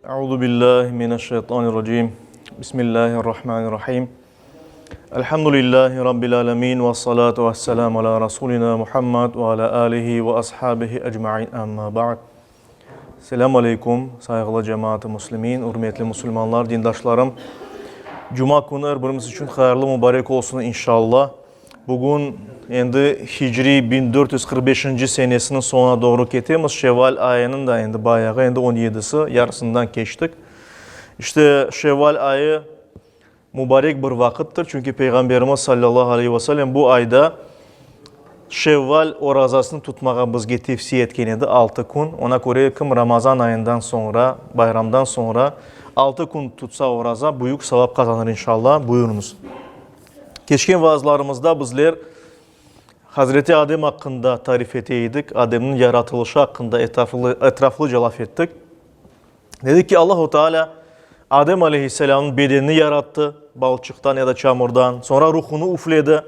Euzu billahi mineşşeytanirracim. Bismillahirrahmanirrahim. Elhamdülillahi rabbil alamin ve salatu vesselamu ala rasulina Muhammed ve ala alihi ve ashabihi ecmaîn. Amma ba'd. Selamun aleyküm saygılı cemaat-i muslimin, hürmetli Müslümanlar, dindaşlarım. Cuma günü birimiz için hayırlı mübarek olsun inşallah. Bugün endi Hicri 1445 senesinin sonuna doğru ketemiz. Şevval ayının da endi bayağı endi 17'si yarısından geçtik. İşte Şevval ayı mübarek bir vakittir. Çünkü Peygamberimiz sallallahu aleyhi ve sellem bu ayda Şevval orazasını tutmağa bizge tavsiye etken edi 6 gün. Ona göre kim Ramazan ayından sonra, bayramdan sonra 6 gün tutsa oraza büyük sevap kazanır inşallah. Buyurunuz. Geçen vaazlarımızda bizler Hazreti Adem hakkında tarif eteydik. Adem'in yaratılışı hakkında etraflıca laf ettik. Dedik ki Allahu Teala Adem Aleyhisselam'ın bedenini yarattı. Balçıktan ya da çamurdan. Sonra ruhunu üfledi.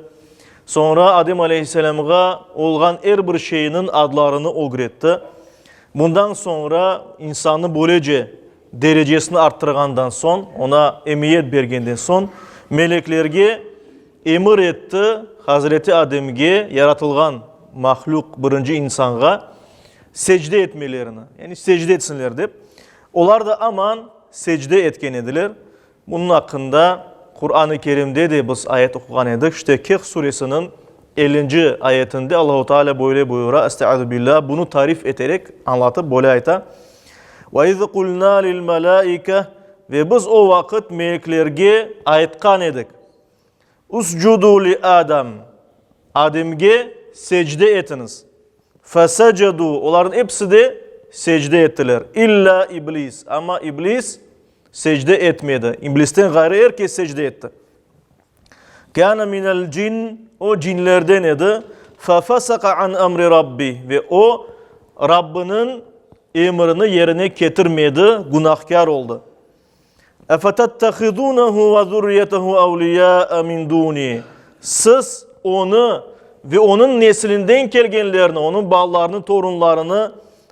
Sonra Adem Aleyhisselam'a olğan her bir şeyinin adlarını öğretti. Bundan sonra insanı böylece derecesini arttırgandan son, ona emniyet bergenden son meleklerge emir etti. Hazreti Adem'ge yaratılgan mahluk birinci insanğa secde etmelerini. Yani secde etsinler deyip. Onlar da aman secde etken edilir. Bunun hakkında Kur'an-ı Kerim'de de biz ayet okugan edik. İşte Kehf suresinin 50. ayetinde Allahu Teala böyle buyura. Estaizu billah. Bunu tarif ederek anlatıp böyle ayeta. Ve iz kulna lil melaike ve biz o vakit meleklerge ayetkan edik. Uscudu li Adam. Adem'ge secde etiniz. Fesecedu. Onların hepsi de secde ettiler. İlla iblis. Ama iblis secde etmedi. İblisten gayrı herkes secde etti. Kâne minel cin. O cinlerden idi. Fefesaka an emri Rabbi. Ve o Rabbinin emrini yerine getirmedi. Günahkar oldu. اَفَتَتَّخِذُونَهُ وَذُرِّيَّتَهُ اَوْلِيَاءَ مِنْ دُونِي. Siz onu ve onun neslinden gelgenlerini, onun ballarını, torunlarını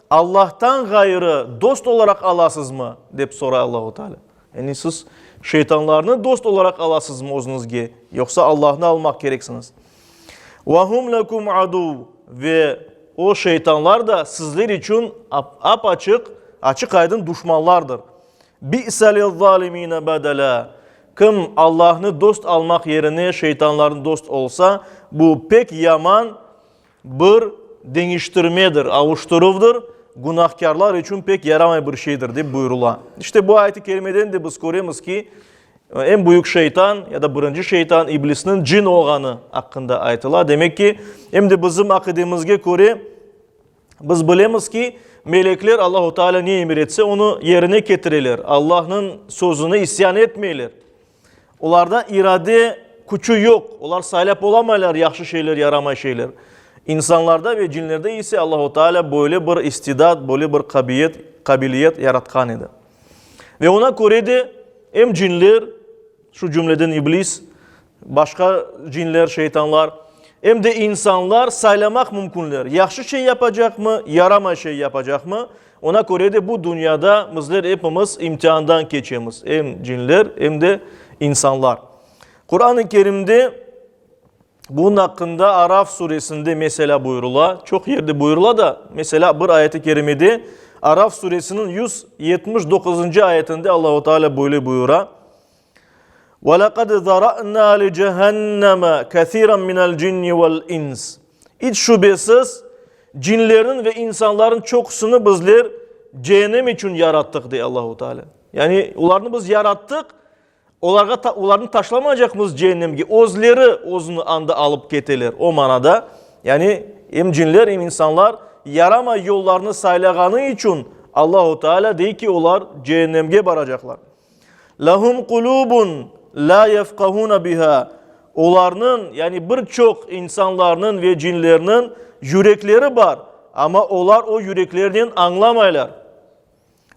Allah'tan gayrı dost olarak alasız mı? Deyip sorar Allah-u Teala. Yani siz şeytanlarını dost olarak alasız mı özünüzge? Yoksa Allah'ını almak gereksiniz. وَهُمْ لَكُمْ عَدُوٌ. Ve o şeytanlar da sizler için açık aydın düşmanlardır. Bi'sel zalimine bedela. Kim Allah'ını dost almak yerine şeytanların dost olsa bu pek yaman bir değiştirmedir, avuşturuvdur. Günahkarlar için pek yaramay bir şeydir diye buyurula. İşte bu ayet-i kerimeden de biz görüyoruz ki en büyük şeytan ya da birinci şeytan iblisinin cin olganı hakkında ayetler. Demek ki hem de bizim akidemizge göre biz bilemiz ki melekler Allah-u Teala ne emir etse onu yerine getirirler. Allah'ın sözüne isyan etmeyler. Onlarda irade gücü yok. Onlar sahip olamaylar yaxşı şeyler, yaramay şeyler. İnsanlarda ve cinlerde ise Allah-u Teala böyle bir istidat, böyle bir kabiliyet yaratkan idi. Ve ona göre de hem cinler, şu cümleden iblis, başka cinler, şeytanlar, hem de insanlar saylamak mümkünler. Yaxşı şey yapacak mı, yaramay şey yapacak mı? Ona göre de bu dünyada bizler hepimiz imtihandan geçiyoruz. Hem cinler hem de insanlar. Kur'an-ı Kerim'de bunun hakkında Araf suresinde mesela buyurula. Çok yerde buyurula da mesela bir ayet-i kerimede Araf suresinin 179. ayetinde Allah-u Teala böyle buyura. وَلَقَدْ ذَرَأْنَا لِجَهَنَّمَ كَثِيرًا مِنَ الْجِنِّ وَالْاِنْسِ. Hiç şüphesiz cinlerin ve insanların çokusunu bizler cehennem için yarattık diye Allah-u Teala. Yani onlarını biz yarattık. Onlarını taşlamayacak mıyız cehennemge? Özleri özünü anda alıp getirler o manada. Yani hem cinler hem insanlar yaramay yollarını saylağanı için Allah-u Teala deyir ki onlar cehennemge varacaklar. لَهُمْ قُلُوبٌ la yefkahuna biha. Onların yani birçok insanların ve cinlerinin yürekleri var ama onlar o yüreklerden anlamaylar.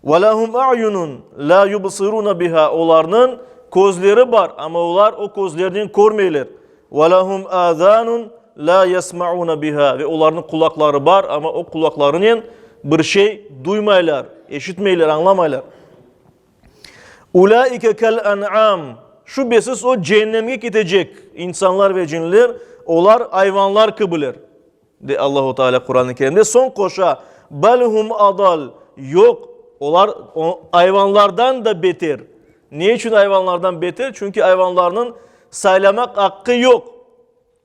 Ve lahum a'yunun la yubsiruna biha. Onların gözleri var ama onlar o gözlerden görmeyler. Ve lahum azanun la yesmauna biha. Ve onların kulakları var ama o kulaklarının bir şey duymaylar, eşitmeyler, anlamaylar. Ulaike kel en'am. Şüphesiz o cehenneme gidecek insanlar ve cinler, onlar hayvanlar kıbılar. De Allahu Teala Kur'an-ı Kerim'de son koşa belhum adal, yok onlar hayvanlardan da beter. Niye için hayvanlardan beter? Çünkü hayvanların saylamak hakkı yok.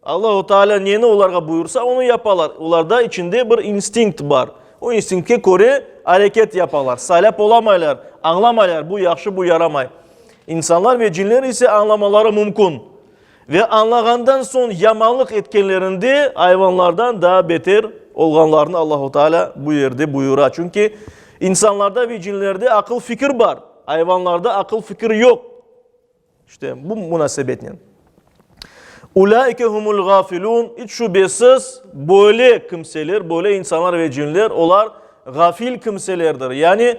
Allahu Teala niyeni onlara buyursa onu yaparlar. Onlarda içinde bir instinkt var. O instinkte göre hareket yaparlar. Saylap olamaylar, anlamaylar. Bu yaxşı, bu yaramay. İnsanlar ve cinler ise anlamaları mümkün. Ve anlagandan son yamanlık etkenlerinde hayvanlardan daha beter olganlarını Allahu Teala bu yerde buyurar. Çünkü insanlarda ve cinlerde akıl fikir var. Hayvanlarda akıl fikir yok. İşte bu münasebetle. Ulaike humul gafilun. Hiç şüphesiz böyle kimseler, böyle insanlar ve cinler, onlar gafil kimselerdir. Yani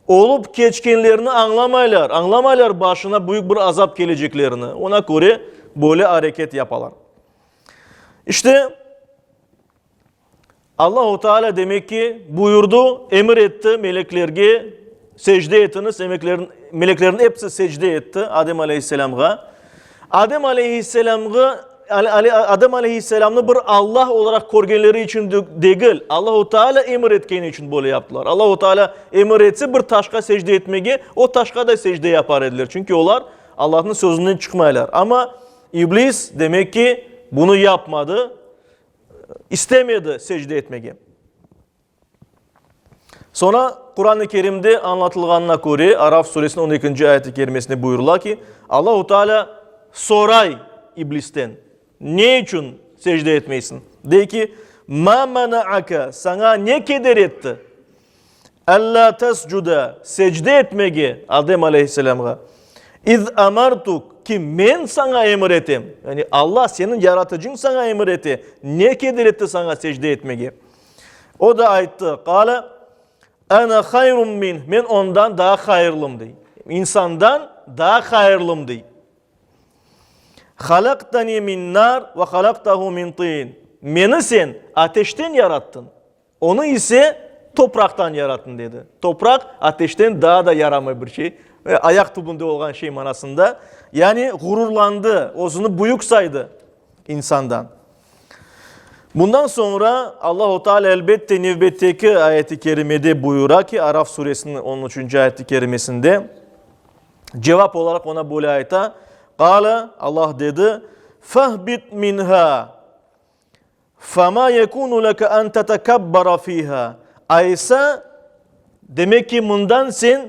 olup geçkenlerini anlamaylar başına büyük bir azap geleceklerini. Ona göre böyle hareket yaparlar. İşte Allahu Teala demek ki buyurdu, emir etti meleklerge secde etiniz. Meleklerin hepsi secde etti Adem Aleyhisselam'a. Adem Aleyhisselam'ı bir Allah olarak korgenleri için değil, Allahu Teala emir etkeni için böyle yaptılar. Allahu Teala emir etse bir taşka secde etmeye, o taşka da secde yapar edilir. Çünkü onlar Allah'ın sözünden çıkmaylar. Ama İblis demek ki bunu yapmadı, istemedi secde etmeye. Sonra Kur'an-ı Kerim'de anlatılganına göre Araf suresinin 12. ayet-i kerimesinde buyururlar ki Allahu Teala soray İblisten, ne için secde etmeysin? De ki ma mana'aka, sana ne keder etti? Alla tescuda, secde etmeye Adem Aleyhisselam'a. İz amartuk, ki men sana emir ettim. Yani Allah senin yaratıcın sana emir etti. Ne keder etti sana secde etmeye? O da ayette kâle ana hayrun min, men ondan daha hayırlım dey. İnsandan daha hayırlım dey. Halaktani min nar ve halaktahu min tin. Meni sen ateşten yarattın. Onu ise topraktan yarattın dedi. Toprak ateşten daha da yaramay bir şey. Ve ayak tubunda olan şey manasında. Yani gururlandı, ozunu büyük saydı insandan. Bundan sonra Allahu Teala elbette nevbetteki ayeti kerimede buyurar ki Araf suresinin 13. ayeti kerimesinde cevap olarak ona böyle ayete Kâle, Allah dedi, fahbit minha fama yekunu leke en tetekabbara fiha. Aysa demek ki bundan sen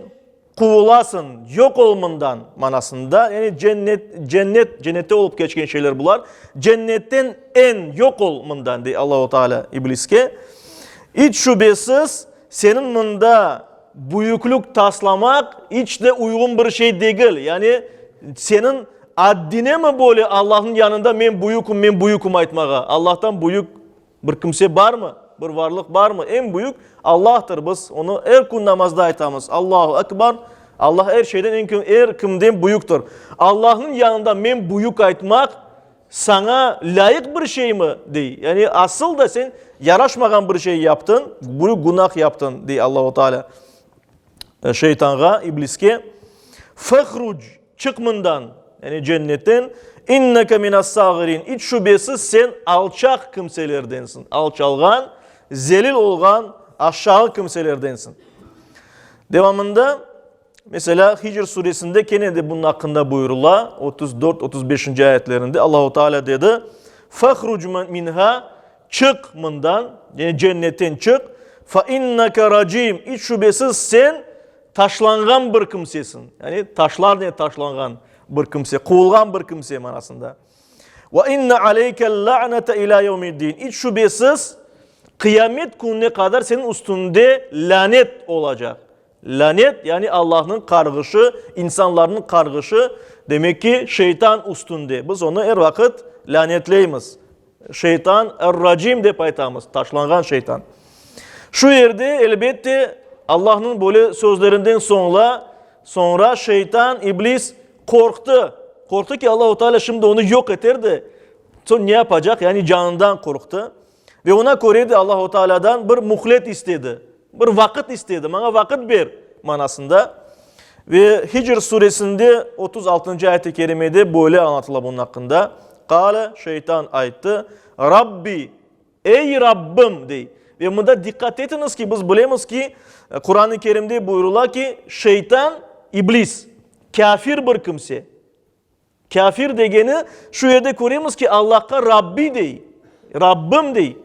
kuvulasın, yok olmandan manasında. Yani cennette olup geçken şeyler bunlar. Cennetten en yok olmandan diye Allahu Teala İbliske. Hiç şüphesiz senin bunda büyüklük taslamak hiç de uygun bir şey değil. Yani senin addine mi böyle Allah'ın yanında men büyüküm aytmağa? Allah'tan büyük bir kimse var mı? Bir varlık var mı? En büyük Allah'tır. Biz onu her gün namazda aytamız. Allahu Ekber. Allah her şeyden her kimden büyüktür. Allah'ın yanında men büyük aytmak sana layık bir şey mi? Dey. Yani asıl da sen yaraşmagan bir şey yaptın. Büyük günah yaptın diye Allahu Teala şeytana, ibliske. Fahruc, çıkmından. Yani cennetten inneke minas sagirin. Hiç şüphesiz sen alçak kimselerdensin. Alçalgan, zelil olgan, aşağı kimselerdensin. Devamında mesela Hicr suresinde gene de bunun hakkında buyurula 34-35. ayetlerinde Allahu Teala dedi fahruc minha, çık bundan, yani cennetten çık. Fa inneke racim. Hiç şüphesiz sen taşlangan bir kimsesin. Yani taşlar ne taşlangan bir kimse, kovulgan bir kimse manasında. Ve inne aleykel la'nete ila yevmiddin. Hiç şüphesiz kıyamet gününe kadar senin üstünde lanet olacak. Lanet yani Allah'ın kargışı, insanların kargışı, demek ki şeytan üstünde. Biz onu her vakit lanetleyimiz. Şeytan er-racim de paytamız, taşlangan şeytan. Şu yerde elbette Allah'ın böyle sözlerinden sonra şeytan, iblis korktu. Korktu ki Allahu Teala şimdi onu yok ederdi. Sonra ne yapacak? Yani canından korktu. Ve ona göre de Allahu Teala'dan bir muhlet istedi. Bir vakit istedi. Bana vakit ver manasında. Ve Hicr suresinde 36. ayet-i kerimede böyle anlatılır bunun hakkında. Kale, şeytan ayıttı. Rabbi, ey Rabbim dey. Ve bunda dikkat etiniz ki biz bilemiz ki Kur'an-ı Kerim'de buyurulur ki şeytan, iblis, kafir bir kimse. Kafir degeni şu yerde görüyoruz ki Allah'a Rabbi dey. Rabbim dey.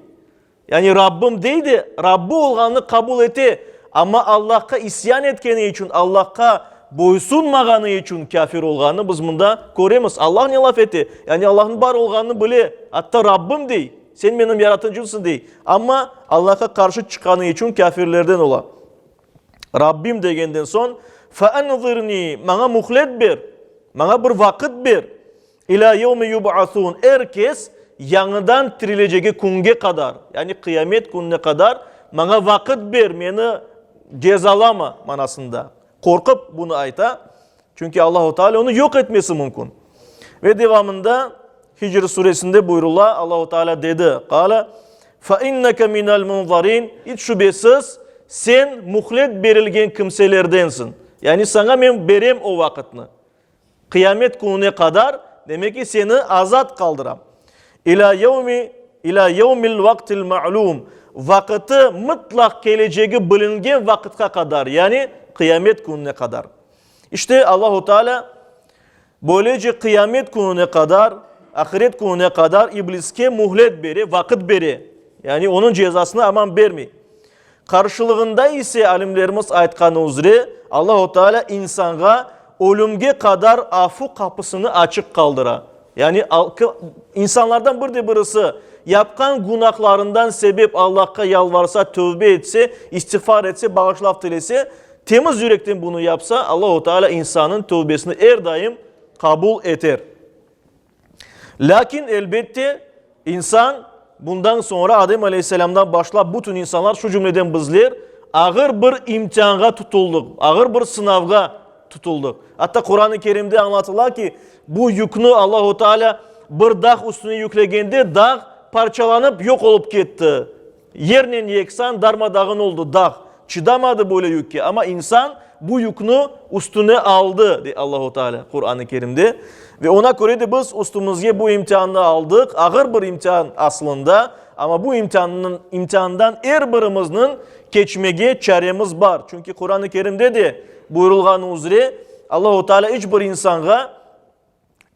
Yani Rabbim deydi, Rabbi olganını kabul etti. Ama Allah'a isyan etkeni için, Allah'a boysunmağanı için kafir olganını biz bunda görüyoruz. Allah ne laf etti? Yani Allah'ın var olganını bile, hatta Rabbim dey. Sen benim yaratıcımsın dey. Ama Allah'a karşı çıkanı için kafirlerden ola. Rabbim degenden son, فَاَنْظِرْنِي Bana muhlet ver, bana bir vakit ver. İlâ yevmi yub'athûn. Herkes yanıdan tirileceği kunge kadar, yani kıyamet gününe kadar bana vakit ver, beni cezalama manasında. Korkup bunu ayta. Çünkü Allahu Teala onu yok etmesi mümkün. Ve devamında Hicr suresinde buyurulur. Allahu Teala dedi. Kâle فَاِنَّكَ مِنَ الْمُنْظَرِينَ. Hiç şüphesiz sen muhlet verilgen kimselerdensin. Yani sana ben verem o vakitini. Kıyamet gününe kadar demek ki seni azat kaldıram. İlâ yevmil vaktil ma'lum. Vakiti mutlak geleceği bilingen vakitte kadar. Yani kıyamet gününe kadar. İşte Allahu Teala böylece kıyamet gününe kadar, ahiret gününe kadar ibliske muhlet beri, vakit beri. Yani onun cezasına aman vermi. Karşılığında ise alimlerimiz aytkanı üzere Allahu Teala insana ölümge kadar afu kapısını açık kaldıra. Yani insanlardan birisi yapkan günahlarından sebep Allah'a yalvarsa, tövbe etse, istiğfar etse, bağışlaf dilese, temiz yürekten bunu yapsa Allahu Teala insanın tövbesini her daim kabul eder. Lakin elbette insan bundan sonra Adem Aleyhisselam'dan başlayıp bütün insanlar şu cümleden bizler ağır bir imtihana tutulduk, ağır bir sınavga tutulduk. Hatta Kur'an-ı Kerim'de anlatılır ki bu yükünü Allahu Teala bir dağ üstüne yüklegende dağ parçalanıp yok olup gitti. Yerinin yeksan darmadağın oldu dağ. Çıdamadı böyle yükü ama insan bu yükünü üstüne aldı diye Allahu Teala Kur'an-ı Kerim'de. Ve ona göre de biz üstümüzge bu imtihanı aldık. Ağır bir imtihan aslında ama bu imtihandan her birimizin geçmege çaremiz var. Çünkü Kur'an-ı Kerim'de de buyurulgan üzere Allahu Teala hiçbir insana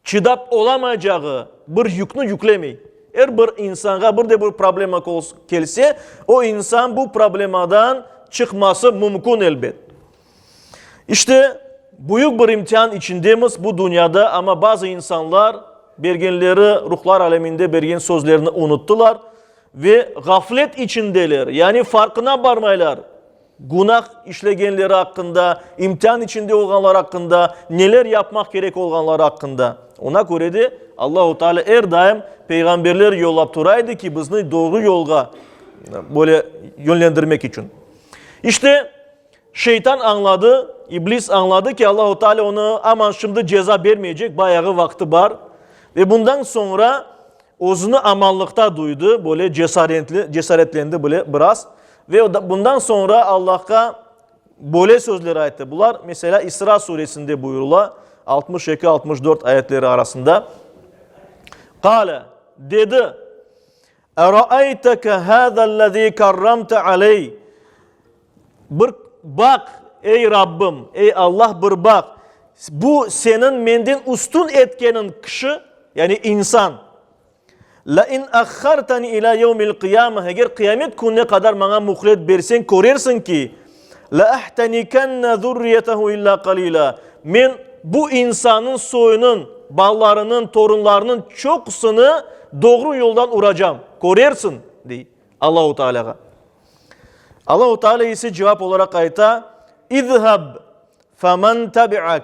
çıdap olamayacağı bir yükünü yüklemeyi. Her bir insana bir problema gelse o insan bu problemadan çıkması mümkün elbet. İşte büyük bir imtihan içindemiz bu dünyada ama bazı insanlar bergenleri ruhlar aleminde bergen sözlerini unuttular ve gaflet içindeler. Yani farkına varmaylar. Günah işlegenleri hakkında, imtihan içinde olanlar hakkında, neler yapmak gerek olanlar hakkında. Ona göre de Allahu Teala her daim peygamberler yollap duraydı ki bizni doğru yolga böyle yönlendirmek için. İşte şeytan anladı, iblis anladı ki Allahu Teala onu aman şimdi ceza vermeyecek, bayağı vakti var. Ve bundan sonra özünü amanlıkta duydu, böyle cesaretlendi böyle biraz. Ve bundan sonra Allah'a böyle sözleri ayette. Bunlar mesela İsra suresinde buyurulur. 62-64 ayetleri arasında. Kale dedi. Eraayteke hâzellezî karramte aleyh. Bir bak ey Rabbim, ey Allah bir bak. Bu senin menden üstün etkenin kişi, yani insan. La in akhartani ila yevmil kıyamah. Eğer kıyamet gününe kadar bana muhlet versen, korersin ki la ahtanikanna zurriyetehu illa qalila. Men bu insanın soyunun, ballarının, torunlarının çoksunu doğru yoldan uracağım. Korersin diye Allahu Teala'ya. Allahu Teala ise cevap olarak ayta İzhab faman tabi'ak.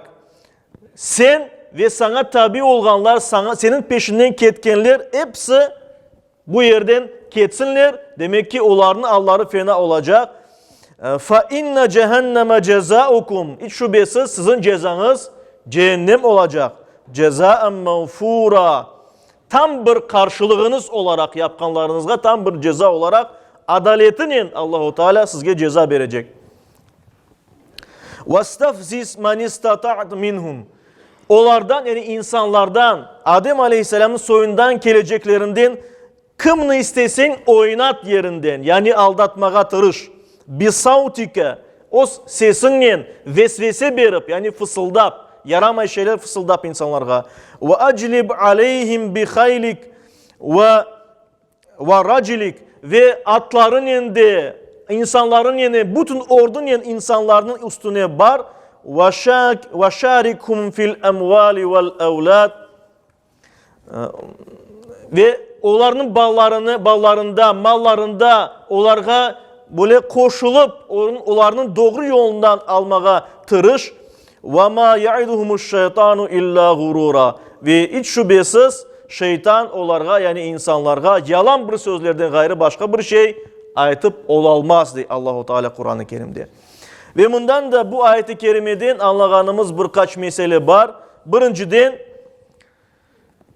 Sen ve sana tabi olanlar, senin peşinden ketkenler hepsi bu yerden ketsinler. Demek ki onların Allah'ı fena olacak. Fa inne cehenneme cezaukum. Hiç şüphesiz sizin cezanız cehennem olacak. Cezaen mağfura. Tam bir karşılığınız olarak yapkanlarınızga tam bir ceza olarak adaletinin Allahu Teala sizge ceza verecek. وَاسْتَفْزِسْ مَنِ اسْتَطَعْتَ مِنْهُمْ Onlardan yani insanlardan, Adem Aleyhisselam'ın soyundan geleceklerinden kımını istesin oynat yerinden. Yani aldatmağa tırış. بِسَوْتِكَ O sesinle vesvese berip yani fısıldap, yaramay şeyler fısıldap insanlarga. وَاَجْلِبْ عَلَيْهِمْ بِخَيْلِكَ وَرَجِلِكَ Ve atların yanında, insanların yanında, bütün ordun yanında insanların üstüne bar. وَشَارِكُمْ fil emvali vel evlad Ve onların ballarında, mallarında onlarga böyle koşulup onların doğru yolundan almağa tırış. وَمَا يَعِدُهُمُ الشَّيْطَانُ illa غُرُورًا Ve hiç şüphesiz şeytan onlarga yani insanlarga yalan bir sözlerden gayrı başka bir şey aytıp olalmaz diye Allah-u Teala Kur'an-ı Kerim'de. Ve bundan da bu ayet-i kerimeden anlagανımız birkaç mesele var. Birinciden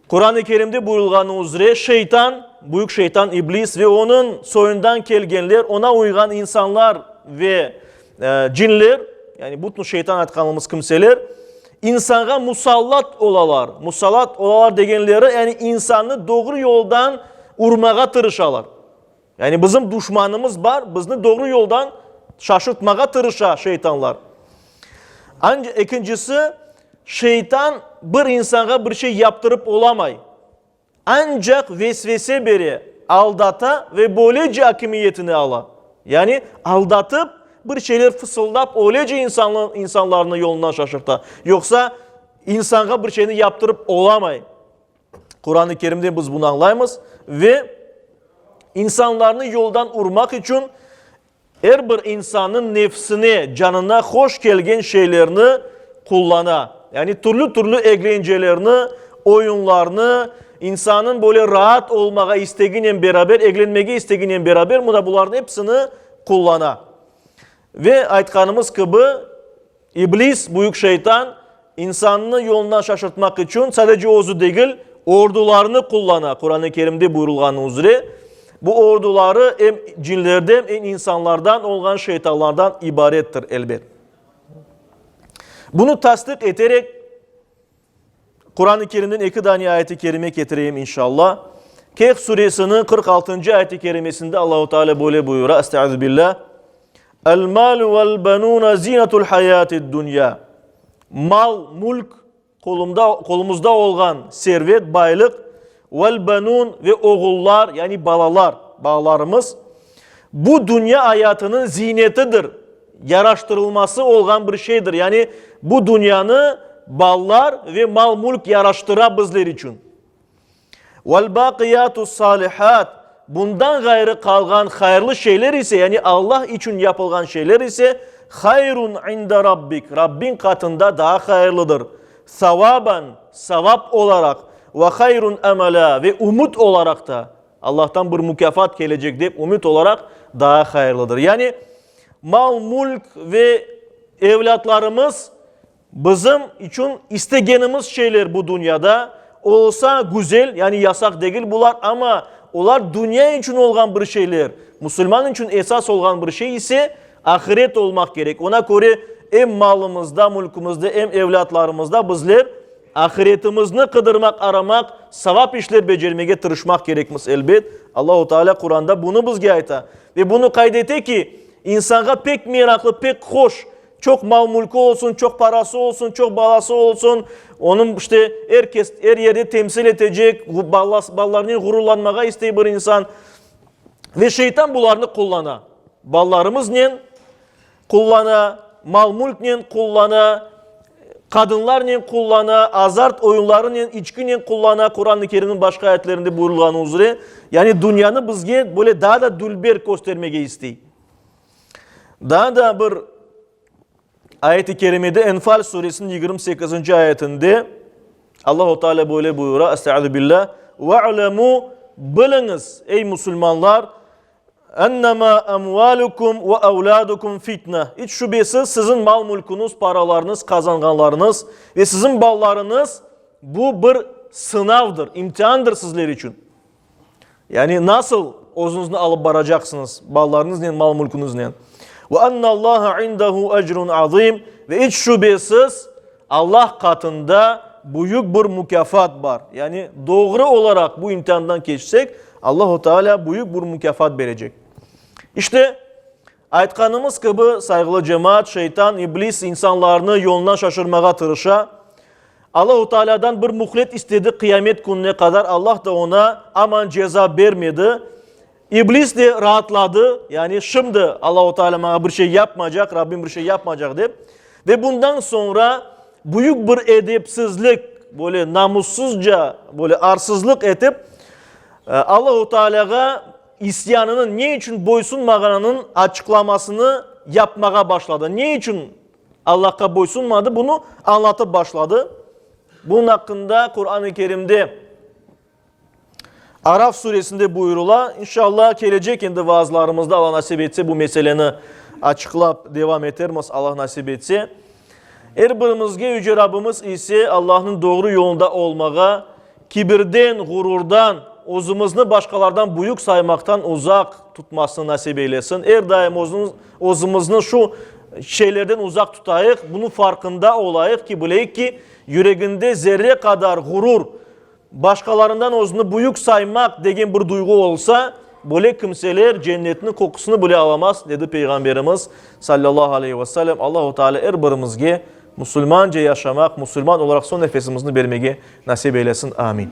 Kur'an-ı Kerim'de buyurulğanı üzere şeytan, büyük şeytan iblis ve onun soyundan gelgenler, ona uygan insanlar ve cinler, yani bütün şeytan aytkanımız kimseler, insana musallat olalar. Musallat olalar degenleri yani insanı doğru yoldan urmağa tırışalar. Yani bizim düşmanımız var, bizni doğru yoldan şaşırtmağa tırışa şeytanlar. Ancak ikincisi şeytan bir insana bir şey yaptırıp olamay. Ancak vesvese beri aldata ve böylece hakimiyetini ala. Yani aldatıp bir şeyler fısıldap öylece insanların yolundan şaşırta. Yoksa insana bir şeyini yaptırıp olamay. Kur'an-ı Kerim'de biz bunu anlayımız ve insanlarını yoldan urmak için her bir insanın nefsine, canına hoş gelgen şeylerini kullana. Yani türlü eğlencelerini, oyunlarını, insanın böyle rahat olmağa isteğiyle beraber, eğlenmeye isteğiyle beraber bunların hepsini kullana. Ve aytkanımız gibi iblis, büyük şeytan, insanını yolundan şaşırtmak için sadece ozu değil, ordularını kullana. Kur'an-ı Kerim'de buyurulğanı üzere. Bu orduları hem cinlerden hem insanlardan olan şeytanlardan ibarettir elbet. Bunu tasdik ederek Kur'an-ı Kerim'den iki tane ayet-i kerime getireyim inşallah. Kehf suresinin 46. ayet-i kerimesinde Allah-u Teala böyle buyuruyor. Estağfirullah. El-malu vel-benuna zinetul hayatid dünya. Mal, mülk, kolumuzda olan servet, baylık, vel-benun ve oğullar yani balalarımız bu dünya hayatının zinetidir. Yaraştırılması olan bir şeydir. Yani bu dünyanı ballar ve mal mülk yaraştıra bizler için. Vel-baqiyatus salihat bundan gayrı kalgan hayırlı şeyler ise yani Allah için yapılan şeyler ise hayrun inde rabbik. Rabbin katında daha hayırlıdır. Savaban, savap olarak ve hayrun emela ve umut olarak da Allah'tan bir mükafat gelecek deyip umut olarak daha hayırlıdır. Yani mal, mülk ve evlatlarımız bizim için istegenimiz şeyler bu dünyada. Olsa güzel yani yasak değil bunlar ama onlar dünya için olan bir şeyler. Müslüman için esas olan bir şey ise ahiret olmak gerek. Ona göre hem malımızda, mülkümüzde hem evlatlarımızda bizler ahiretimizni kıdırmak, aramak, savap işler becermeye tırışmak gerekmiş elbet. Allah-u Teala Kur'an'da bunu bizge ayta. Ve bunu kaydete ki insana pek meraklı, pek hoş, çok mal mülkü olsun, çok parası olsun, çok balası olsun. Onun işte herkes her yerde temsil edecek, ballarını gururlanmaya isteyen bir insan. Ve şeytan bunlarını kullana. Ballarımız ne? Kullana, mal mülk ne? Kullana, kadınlar ne? Kullana, azart oyunları ne? İçki ne? Kullana. Kur'an-ı Kerim'in başka ayetlerinde buyurulan üzere. Yani dünyanı bizge böyle daha da dülber göstermeye isteyin. Daha da bir ayet-i kerimede Enfal suresinin 28. ayetinde Allah-u Teala böyle buyuruyor. Estağfirullah. Ve'lemu biliniz ey Müslümanlar ennema emvalukum ve evladukum fitne. Hiç şüphesiz sizin mal mülkünüz, paralarınız, kazanganlarınız ve sizin ballarınız bu bir sınavdır, imtihandır sizler için. Yani nasıl ozunuzu alıp varacaksınız ballarınız ne, mal mülkünüz ne? Ve ennallaha indehu ecrun azim. Ve hiç şüphesiz Allah katında büyük bir mükafat var. Yani doğru olarak bu imtihandan geçsek Allah-u Teala büyük bir mükafat verecek. İşte aytkanımız gibi saygılı cemaat, şeytan, iblis insanlarını yolundan şaşırmaya tırışa. Allah-u Teala'dan bir muhlet istedi kıyamet gününe kadar. Allah da ona aman ceza vermedi. İblis de rahatladı. Yani şimdi Allah-u Teala bana bir şey yapmayacak, Rabbim bir şey yapmayacak deyip. Ve bundan sonra büyük bir edepsizlik, böyle namussuzca, böyle arsızlık edip Allah-u Teala'ya isyanının ne için boysunmağının açıklamasını yapmaya başladı. Ne için Allah'a boysunmadı bunu anlatıp başladı. Bunun hakkında Kur'an-ı Kerim'de Araf suresinde buyurula. İnşallah gelecek indi vaazlarımızda Allah nasip etse bu meseleni açıklap devam edermiz Allah nasip etse. Her birimizge Yüce Rabbimiz ise Allah'ın doğru yolunda olmağa, kibirden, gururdan, özümüzü başkalardan büyük saymaktan uzak tutmasını nasip eylesin. Her daim özümüzü şu şeylerden uzak tutayıq, bunun farkında olayıq ki, bileyik ki, yüreğinde zerre kadar gurur, başkalarından özünü büyük saymak degen bir duygu olsa, böyle kimseler cennetinin kokusunu bile alamaz, dedi Peygamberimiz sallallahu aleyhi ve sellem. Allah-u Teala her birimizge Müslümanca yaşamak, Müslüman olarak son nefesimizni vermeye nasip eylesin. Amin.